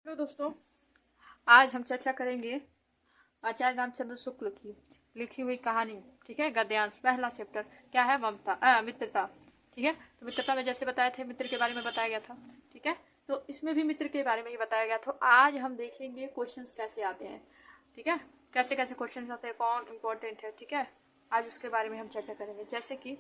Hello दोस्तों, आज हम चर्चा करेंगे आचार्य रामचंद्र शुक्ल की लिखी हुई कहानी। ठीक है, गद्यांश पहला चैप्टर क्या है? मित्रता। ठीक है, तो मित्रता में जैसे बताए थे मित्र के बारे में बताया गया था। ठीक है, तो इसमें भी मित्र के बारे में ही बताया गया था। आज हम देखेंगे क्वेश्चंस कैसे आते हैं। ठीक है, कैसे कैसे क्वेश्चन आते हैं, कौन इंपॉर्टेंट है। ठीक है, आज उसके बारे में हम चर्चा करेंगे। जैसे कि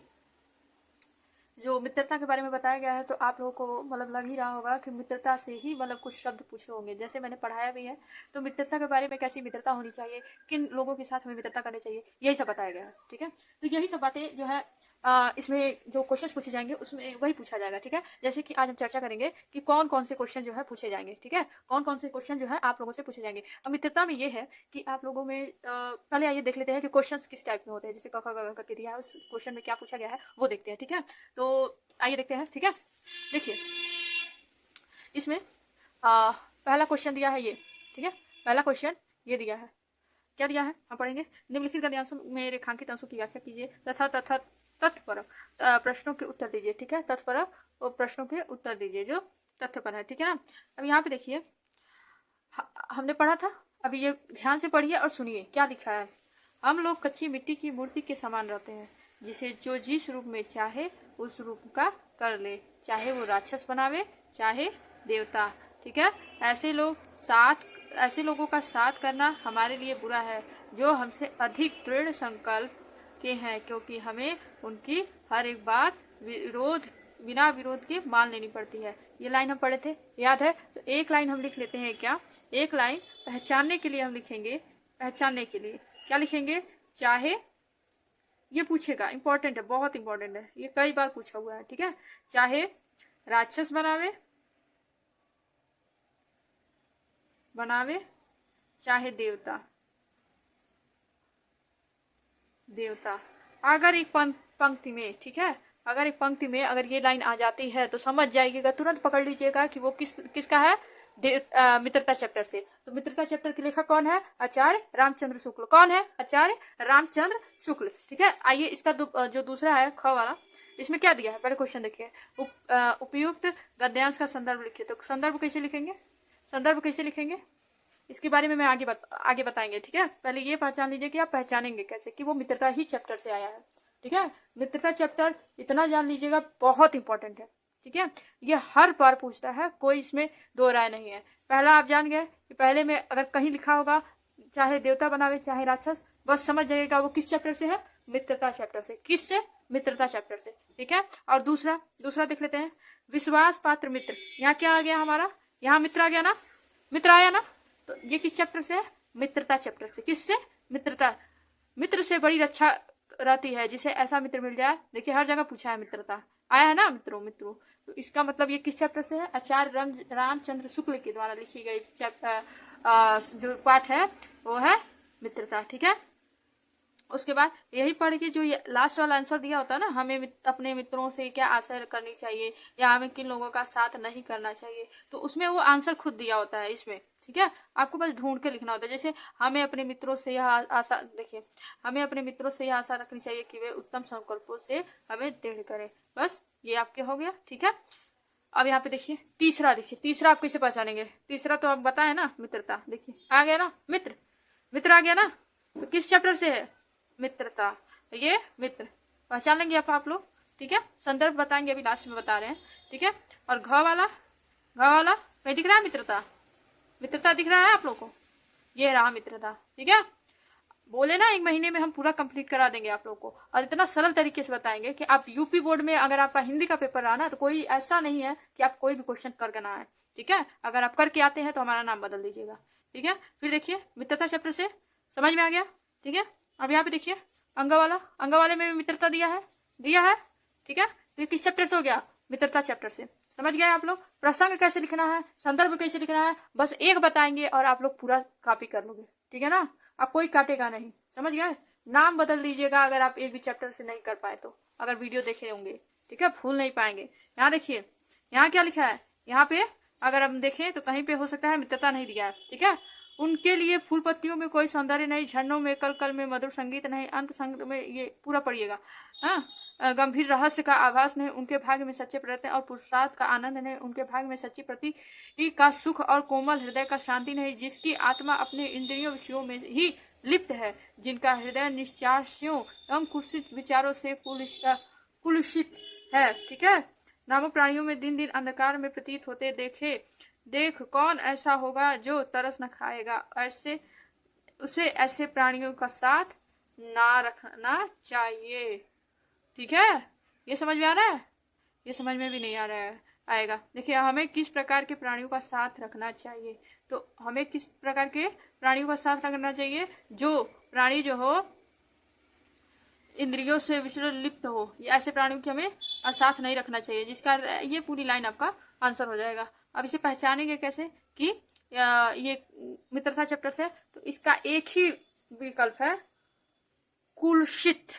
जो मित्रता के बारे में बताया गया है, तो आप लोगों को मतलब लग ही रहा होगा कि मित्रता से ही मतलब कुछ शब्द पूछे होंगे। जैसे मैंने पढ़ाया भी है, तो मित्रता के बारे में कैसी मित्रता होनी चाहिए, किन लोगों के साथ हमें मित्रता करनी चाहिए, यही सब बताया गया है। ठीक है, तो यही सब बातें जो है इसमें जो क्वेश्चन पूछे जाएंगे उसमें वही पूछा जाएगा। ठीक है, जैसे कि आज हम चर्चा करेंगे कि कौन कौन से क्वेश्चन जो है पूछे जाएंगे। ठीक है, कौन कौन से क्वेश्चन जो है आप लोगों से पूछे जाएंगे। अब मित्रता में ये है कि आप लोगों में पहले आइए देख लेते हैं कि क्वेश्चंस किस टाइप में होते हैं। जैसे क ख ग घ करके दिया है, उस क्वेश्चन में क्या पूछा गया है वो देखते हैं। ठीक है, तो आइए देखते हैं। ठीक है, देखिए इसमें पहला क्वेश्चन दिया है ये। ठीक है, पहला क्वेश्चन ये दिया है। क्या दिया है हम पढ़ेंगे। निम्नलिखित गद्यांशों में रेखांकित अंशों की व्याख्या कीजिए तथा तथा तत्परक प्रश्नों के उत्तर दीजिए। ठीक है, तत्परक प्रश्नों के उत्तर दीजिए जो तथ्य पर है। ठीक है ना, अब यहाँ पे देखिए हमने पढ़ा था, अभी ये ध्यान से पढ़िए और सुनिए क्या लिखा है। हम लोग कच्ची मिट्टी की मूर्ति के समान रहते हैं, जिसे जो जिस रूप में चाहे उस रूप का कर ले, चाहे वो राक्षस बनावे चाहे देवता। ठीक है, ऐसे लोगों का साथ करना हमारे लिए बुरा है, जो हमसे अधिक दृढ़ संकल्प के हैं, क्योंकि हमें उनकी हर एक बात बिना विरोध के मान लेनी पड़ती है। ये लाइन हम पढ़े थे, याद है? तो एक लाइन हम लिख लेते हैं। क्या एक लाइन पहचानने के लिए हम लिखेंगे? पहचानने के लिए क्या लिखेंगे? चाहे, ये पूछेगा, इंपॉर्टेंट है, बहुत इंपॉर्टेंट है, ये कई बार पूछा हुआ है। ठीक है, चाहे राक्षस बनावे चाहे देवता अगर एक पंक्ति में, ठीक है, अगर एक पंक्ति में अगर ये लाइन आ जाती है तो समझ जाइएगा, तुरंत पकड़ लीजिएगा कि वो किसका है। मित्रता चैप्टर से। तो मित्रता चैप्टर के लेखक कौन है? आचार्य रामचंद्र शुक्ल। कौन है? आचार्य रामचंद्र शुक्ल। ठीक है, आइए इसका जो दूसरा है ख वाला, इसमें क्या दिया है पहले क्वेश्चन देखिए। उपयुक्त गद्यांश का संदर्भ लिखिए। तो संदर्भ कैसे लिखेंगे? इसके बारे में मैं आगे बताएंगे। ठीक है, पहले ये पहचान लीजिए कि आप पहचानेंगे कैसे कि वो मित्रता ही चैप्टर से आया है। ठीक है, मित्रता चैप्टर इतना जान लीजिएगा, बहुत इंपॉर्टेंट है। ठीक है, ये हर बार पूछता है, कोई इसमें दो राय नहीं है। पहला आप जान गए कि पहले में अगर कहीं लिखा होगा चाहे देवता बनावे चाहे राक्षस, बस समझ जाइएगा वो किस चैप्टर से है? मित्रता चैप्टर से। किससे? मित्रता चैप्टर से। ठीक है, और दूसरा देख लेते हैं। विश्वास पात्र मित्र, यहाँ क्या आ गया हमारा? यहाँ मित्र आ गया ना, मित्र आया ना, तो ये किस चैप्टर से है? मित्रता चैप्टर से। किससे? मित्रता। मित्र से बड़ी रक्षा रहती है, जिसे ऐसा मित्र मिल जाए। देखिए हर जगह पूछा है, मित्रता आया है ना, मित्रों। तो इसका मतलब ये किस चैप्टर से है? आचार्य रामचंद्र शुक्ल के द्वारा लिखी गई जो पाठ है वो है मित्रता। ठीक है, उसके बाद यही पढ़ के जो लास्ट वाला आंसर दिया होता है ना, हमें अपने मित्रों से क्या आशा करनी चाहिए या हमें किन लोगों का साथ नहीं करना चाहिए, तो उसमें वो आंसर खुद दिया होता है इसमें। ठीक है, आपको बस ढूंढ के लिखना होता है। जैसे हमें अपने मित्रों से यह आशा, देखिए हमें अपने मित्रों से यह आशा रखनी चाहिए कि वे उत्तम संकल्पों से हमें दृढ़ करें। बस ये आपके हो गया। ठीक है, अब यहाँ पे देखिए तीसरा आप कैसे पहचानेंगे? तीसरा तो आप बताए ना, मित्रता। देखिए आ गया ना, मित्र आ गया ना, तो किस चैप्टर से है? मित्रता। ये मित्र पहचान लेंगे आप लोग। ठीक है, संदर्भ बताएंगे, अभी लास्ट में बता रहे हैं। ठीक है, और घ वाला कहीं दिख रहा है? मित्रता दिख रहा है आप लोग को? ये रहा मित्रता। ठीक है, बोले ना 1 महीने में हम पूरा कंप्लीट करा देंगे आप लोग को, और इतना सरल तरीके से बताएंगे कि आप यूपी बोर्ड में अगर आपका हिंदी का पेपर रहा ना, तो कोई ऐसा नहीं है कि आप कोई भी क्वेश्चन करके ना आए। ठीक है, अगर आप करके आते हैं तो हमारा नाम बदल दीजिएगा। ठीक है, फिर देखिए मित्रता चैप्टर से समझ में आ गया। ठीक है, अब यहाँ पे देखिए अंग वाले में भी मित्रता दिया है। ठीक है, तो ये किस चैप्टर से हो गया? मित्रता चैप्टर से। समझ गए आप लोग? प्रसंग कैसे लिखना है, संदर्भ कैसे लिखना है, बस एक बताएंगे और आप लोग पूरा कॉपी कर लोगे। ठीक है ना, अब कोई काटेगा नहीं। समझ गए? नाम बदल दीजिएगा अगर आप एक भी चैप्टर से नहीं कर पाए तो, अगर वीडियो देखे होंगे। ठीक है, भूल नहीं पाएंगे। यहाँ देखिए, यहाँ क्या लिखा है? यहाँ पे अगर हम देखें तो कहीं पे हो सकता है मित्रता नहीं दिया है। ठीक है, उनके लिए फूल पत्तियों में कोई सौंदर्य नहीं, झरनों में कल कल में मधुर संगीत नहीं, अंत संग में ये पूरा पढ़िएगा। हाँ, गंभीर रहस्य का आभास नहीं, उनके भाग्य में सच्चे प्रयत्न और पुरुषार्थ का आनंद नहीं, उनके भाग्य में सच्ची प्रति का सुख और कोमल हृदय का शांति नहीं, जिसकी आत्मा अपने इंद्रियों विषयों में ही लिप्त है, जिनका हृदय निश्चासियों एवं कुत्सित विचारों से कुलुषित है। ठीक है। नामक प्राणियों में दिन दिन अंधकार में प्रतीत होते देखे देख कौन ऐसा होगा जो तरस न खाएगा, ऐसे उसे ऐसे प्राणियों का साथ ना रखना चाहिए। ठीक है। ये समझ में आ रहा है? ये समझ में भी नहीं आ रहा है, आएगा। देखिए, हमें किस प्रकार के प्राणियों का साथ रखना चाहिए। तो हमें किस प्रकार के प्राणियों का साथ रखना चाहिए? जो प्राणी जो हो इंद्रियों से विषय लिप्त हो, ये ऐसे प्राणियों की हमें साथ नहीं रखना चाहिए। जिसका ये पूरी लाइन आपका आंसर हो जाएगा। अब इसे पहचानेंगे कैसे कि ये मित्रता चैप्टर से, तो इसका एक ही विकल्प है, कुलुषित।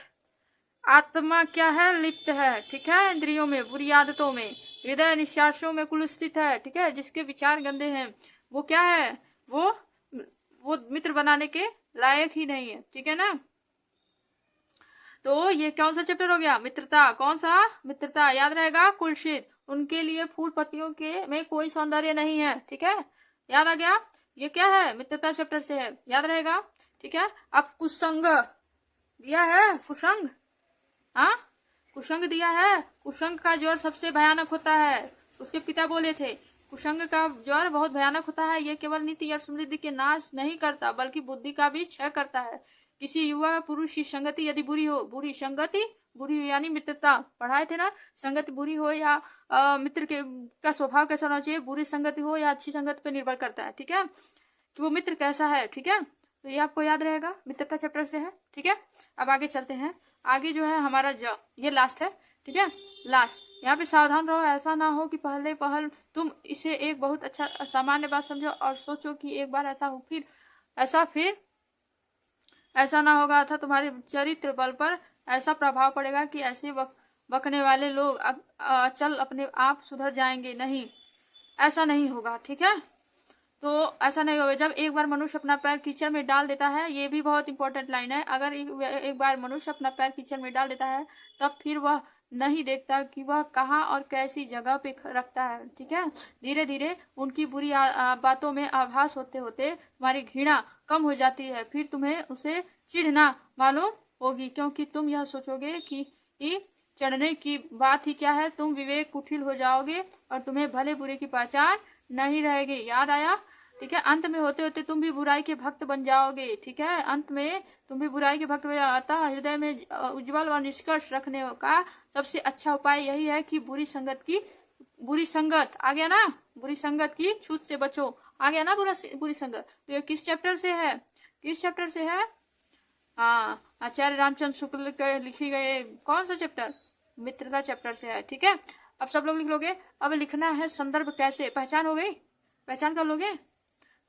आत्मा क्या है? लिप्त है। ठीक है। इंद्रियों में, बुरी आदतों में, हृदय निश्वासों में कुलुषित है। ठीक है। जिसके विचार गंदे हैं, वो क्या है? वो मित्र बनाने के लायक ही नहीं है। ठीक है ना। तो ये कौन सा चैप्टर हो गया? मित्रता। कौन सा? मित्रता। याद रहेगा, कुलुषित। उनके लिए फूल पत्तियों के में कोई सौंदर्य नहीं है। ठीक है। याद आ गया? ये क्या है? मित्रता चैप्टर से है, याद रहेगा। ठीक है। अब कुसंग दिया है, कुसंग। हाँ, कुसंग दिया है। कुसंग का ज्वर सबसे भयानक होता है। उसके पिता बोले थे, कुसंग का ज्वर बहुत भयानक होता है। यह केवल नीति और समृद्धि के नाश नहीं करता, बल्कि बुद्धि का भी क्षय करता है। किसी युवा पुरुष की संगति यदि बुरी हो, बुरी संगति, बुरी हो यानी मित्रता, पढ़ाए थे ना, संगति बुरी हो या मित्र के का स्वभाव कैसा होना चाहिए, बुरी संगति हो या अच्छी संगति पे निर्भर करता है। ठीक है, कि वो मित्र कैसा है। ठीक है। तो ये आपको याद रहेगा, मित्रता चैप्टर से है। ठीक है। अब आगे चलते हैं। आगे जो है हमारा ये लास्ट है। ठीक है। लास्ट, यहाँ पे सावधान रहो, ऐसा ना हो कि पहले पहल तुम इसे एक बहुत अच्छा सामान्य बात समझो और सोचो कि एक बार फिर ऐसा ना होगा, था तुम्हारे चरित्र बल पर ऐसा प्रभाव पड़ेगा कि ऐसे बकने वाले लोग चल अपने आप सुधर जाएंगे। नहीं, ऐसा नहीं होगा। ठीक है। तो ऐसा नहीं होगा। जब एक बार मनुष्य अपना पैर कीचड़ में डाल देता है, ये भी बहुत इंपॉर्टेंट लाइन है, अगर एक बार मनुष्य अपना पैर कीचड़ में डाल देता है, तब फिर वह नहीं देखता कि वह कहाँ और कैसी जगह पे रखता है। ठीक है। धीरे धीरे उनकी बुरी बातों में आभास होते होते तुम्हारी घृणा कम हो जाती है। फिर तुम्हें उसे चिढ़ना मालूम होगी, क्योंकि तुम यह सोचोगे कि चढ़ने की बात ही क्या है, तुम विवेक कुटिल हो जाओगे और तुम्हें भले बुरे की पहचान नहीं रहेगी। याद आया? ठीक है। अंत में होते होते तुम भी बुराई के भक्त बन जाओगे। ठीक है। अंत में तुम भी बुराई के भक्त बन जाता। हृदय में उज्जवल और निष्कर्ष रखने का सबसे अच्छा उपाय यही है कि बुरी संगत आ गया ना, बुरी संगत की छूत से बचो। आ गया ना बुरी संगत। तो ये किस चैप्टर से है? किस चैप्टर से है? हाँ, आचार्य रामचंद्र शुक्ल के लिखी गए कौन सा चैप्टर? मित्रता चैप्टर से है। ठीक है। अब सब लोग लिख लोगे। अब लिखना है संदर्भ कैसे। पहचान हो गई? पहचान कर लोगे?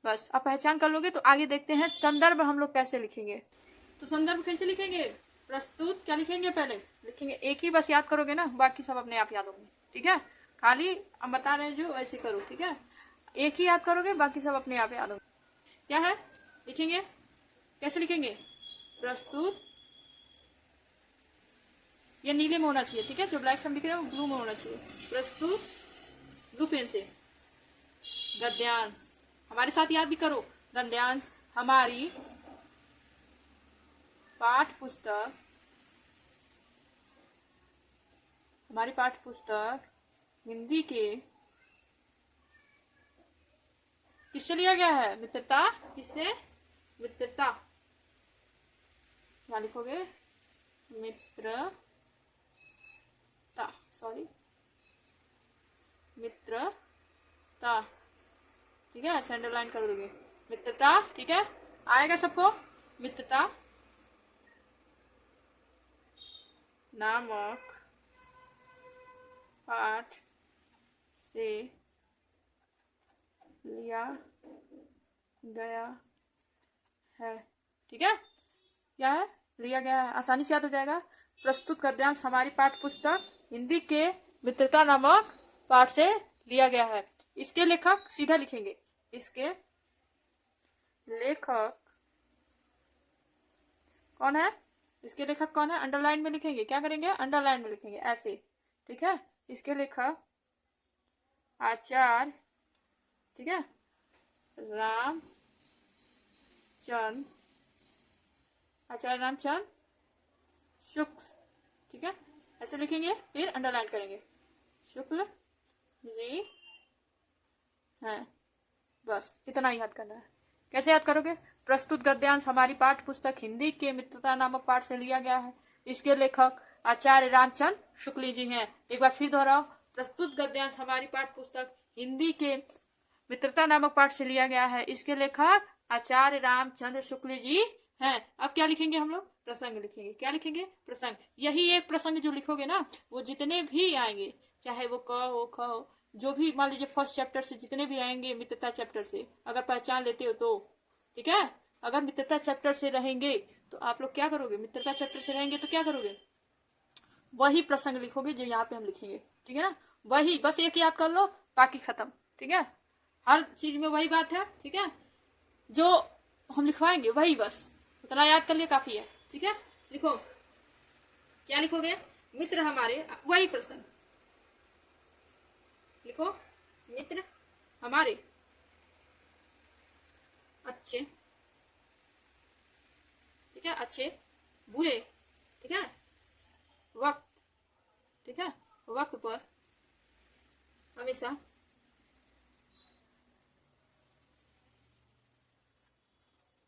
बस, अब पहचान कर लोगे तो आगे देखते हैं संदर्भ हम लोग कैसे लिखेंगे। तो संदर्भ कैसे लिखेंगे? प्रस्तुत क्या लिखेंगे? पहले लिखेंगे एक ही, बस याद करोगे ना, बाकी सब अपने आप याद होंगे। ठीक है। खाली हम बता रहे हैं जो ऐसे करो। ठीक है। एक ही याद करोगे, बाकी सब अपने आप याद होंगे। क्या है? लिखेंगे कैसे? लिखेंगे प्रस्तुत, ये नीले में होना चाहिए। ठीक है। जो ब्लैक से हम लिख रहे हैं वो ब्लू में होना चाहिए। प्रस्तुत, ब्लू पेन से। गद्यांश, हमारे साथ याद भी करो। गद्यांश हमारी पाठ पुस्तक हिंदी के किससे लिया गया है? मित्रता। किससे? मित्रता। क्या लिखोगे? मित्रता। ठीक है। सेंटर लाइन कर दोगे। मित्रता। ठीक है। आएगा सबको? मित्रता नामक पाठ से लिया गया है। ठीक है। क्या है? लिया गया है। आसानी से याद हो जाएगा। प्रस्तुत गद्यांश हमारी पाठ पुस्तक हिंदी के मित्रता नामक पाठ से लिया गया है। इसके लेखक सीधा लिखेंगे, इसके लेखक कौन है, इसके लेखक कौन है, अंडरलाइन में लिखेंगे, क्या करेंगे, अंडरलाइन में लिखेंगे ऐसे, ठीक है। इसके लेखक आचार्य, ठीक है, रामचंद्र, आचार्य रामचंद्र शुक्ल, ठीक है, ऐसे लिखेंगे, फिर अंडरलाइन करेंगे, शुक्ल जी हैं, बस इतना ही याद करना है। कैसे याद करोगे, प्रस्तुत गद्यांश हमारी पाठ्य पुस्तक हिंदी के मित्रता नामक पाठ से लिया गया है। इसके लेखक आचार्य रामचंद्र शुक्ल जी हैं। एक बार फिर दोहराओ, प्रस्तुत गद्यांश हमारी पाठ्य पुस्तक हिंदी के मित्रता नामक पाठ से लिया गया है। इसके लेखक आचार्य रामचंद्र शुक्ल जी हैं। अब क्या लिखेंगे हम लोग, प्रसंग लिखेंगे, क्या लिखेंगे, प्रसंग। यही एक प्रसंग जो लिखोगे ना, वो जितने भी आएंगे, चाहे वो क हो, ख हो, जो भी मान लीजिए फर्स्ट चैप्टर से जितने भी रहेंगे, मित्रता चैप्टर से अगर पहचान लेते हो तो, ठीक है। अगर मित्रता चैप्टर से रहेंगे तो आप लोग क्या करोगे, मित्रता चैप्टर से रहेंगे तो क्या करोगे, वही प्रसंग लिखोगे जो यहाँ पे हम लिखेंगे, ठीक है ना। वही बस एक याद कर लो, बाकी खत्म, ठीक है। हर चीज में वही बात है, ठीक है, जो हम लिखवाएंगे वही, बस उतना याद कर लिए काफी है, ठीक है। लिखो, क्या लिखोगे, मित्र हमारे, वही प्रसंग लिखो, मित्र हमारे अच्छे, ठीक है, अच्छे बुरे, ठीक है, वक्त, ठीक है, वक्त पर हमेशा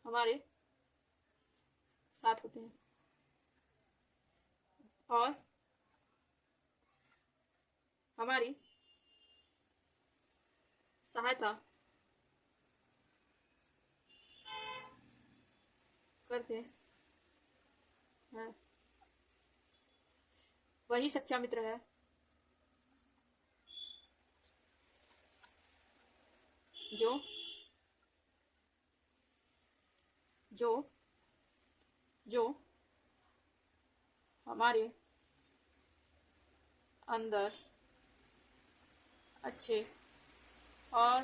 हमारे साथ होते हैं और हमारी सहायता करते हैं, वही सच्चा मित्र है जो जो जो हमारे अंदर अच्छे और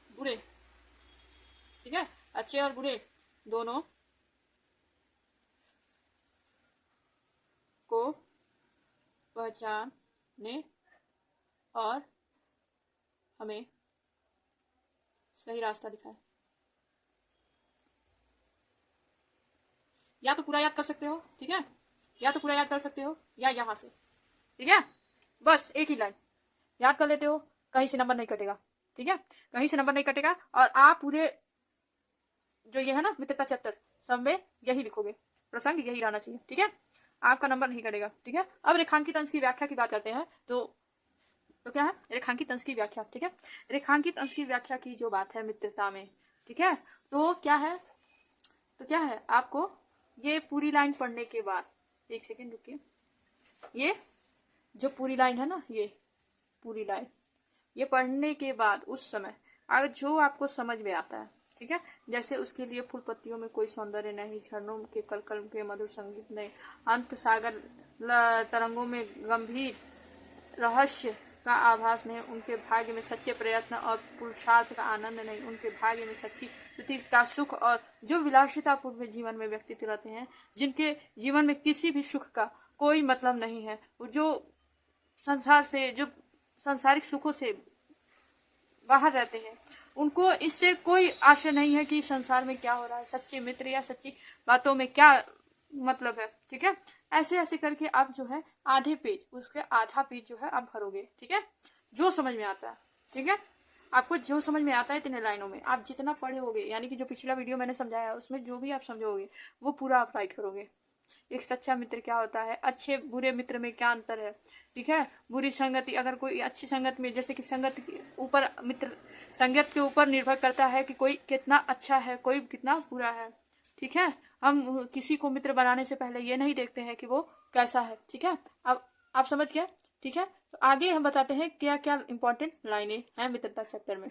बुरे, ठीक है, अच्छे और बुरे दोनों को पहचानने और हमें सही रास्ता दिखाए। या तो पूरा याद कर सकते हो, ठीक है, या तो पूरा याद कर सकते हो, या यहां से, ठीक है, बस एक ही लाइन याद कर लेते हो, कहीं से नंबर नहीं कटेगा, ठीक है, कहीं से नंबर नहीं कटेगा। और आप पूरे जो ये है ना मित्रता चैप्टर, सब में यही लिखोगे, प्रसंग यही रहना चाहिए, ठीक है, आपका नंबर नहीं कटेगा, ठीक है। अब रेखांकित अंश की व्याख्या की बात करते हैं, तो क्या है, रेखांकित अंश की व्याख्या, ठीक है। रेखांकित अंश की व्याख्या की जो बात है मित्रता में, ठीक है, तो क्या है, आपको ये पूरी लाइन पढ़ने के बाद, एक सेकेंड रुकिए, ये जो पूरी लाइन है ना, ये पूरी लाइन, ये पढ़ने के बाद उस समय अगर जो आपको समझ में आता है, ठीक है, जैसे उसके लिए फूल पत्तियों में कोई सौंदर्य नहीं, झरनों के कलकल के मधुर संगीत नहीं, अंत सागर तरंगों में गंभीर रहस्य का आभास नहीं, उनके भाग्य में सच्चे प्रयत्न और पुरुषार्थ का आनंद नहीं, उनके भाग्य में सच्ची प्रीति का सुख और जो विलासितापूर्ण जीवन में व्यक्तित्व रहते हैं, जिनके जीवन में किसी भी सुख का कोई मतलब नहीं है, जो संसार से, जो सांसारिक सुखों से बाहर रहते हैं, उनको इससे कोई आशा नहीं है कि संसार में क्या हो रहा है, सच्चे मित्र या सच्ची बातों में क्या मतलब है, ठीक है। ऐसे ऐसे करके आप जो है आधे पेज, उसके आधा पेज जो है आप भरोगे, ठीक है, जो समझ में आता है, ठीक है, आपको जो समझ में आता है इतने लाइनों में आप जितना पढ़े होगे, यानी कि जो पिछला वीडियो मैंने समझाया है उसमें जो भी आप समझोगे वो पूरा आप राइट करोगे। एक सच्चा मित्र क्या होता है, अच्छे बुरे मित्र में क्या अंतर है, ठीक है, बुरी संगति, अगर कोई अच्छी संगत में, जैसे कि संगत के ऊपर, मित्र संगत के ऊपर निर्भर करता है कि कोई कितना अच्छा है, कोई कितना बुरा है, ठीक है। हम किसी को मित्र बनाने से पहले ये नहीं देखते हैं कि वो कैसा है, ठीक है। अब आप समझ गए, ठीक है। तो आगे हम बताते हैं क्या क्या इंपॉर्टेंट लाइनें हैं मित्रता चैप्टर में।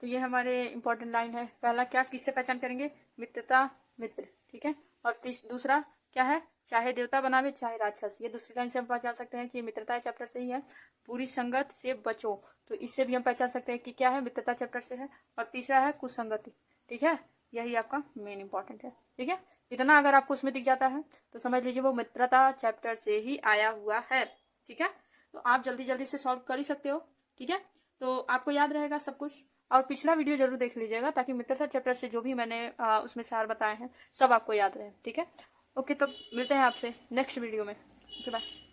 तो ये हमारे इंपॉर्टेंट लाइन है, पहला क्या, किससे पहचान करेंगे, मित्रता मित्र, ठीक है। और दूसरा क्या है, चाहे देवता बनावे चाहे राक्षस, ये दूसरी लाइन से हम पहचान सकते हैं कि मित्रता चैप्टर से ही है। पूरी संगत से बचो, तो इससे भी हम पहचान सकते हैं कि क्या है, मित्रता चैप्टर से है। और तीसरा है कुसंगति, ठीक है, यही आपका मेन इंपॉर्टेंट है। ठीक है, इतना अगर आपको उसमें दिख जाता है तो समझ लीजिए वो मित्रता चैप्टर से ही आया हुआ है। ठीक है, तो आप जल्दी जल्दी से सॉल्व कर ही सकते हो। ठीक है, तो आपको याद रहेगा सब कुछ। और पिछला वीडियो जरूर देख लीजिएगा ताकि मित्रता चैप्टर से जो भी मैंने उसमें सार बताए हैं सब आपको याद रहे। ठीक है, ओके, तो मिलते हैं आपसे नेक्स्ट वीडियो में। Okay, bye.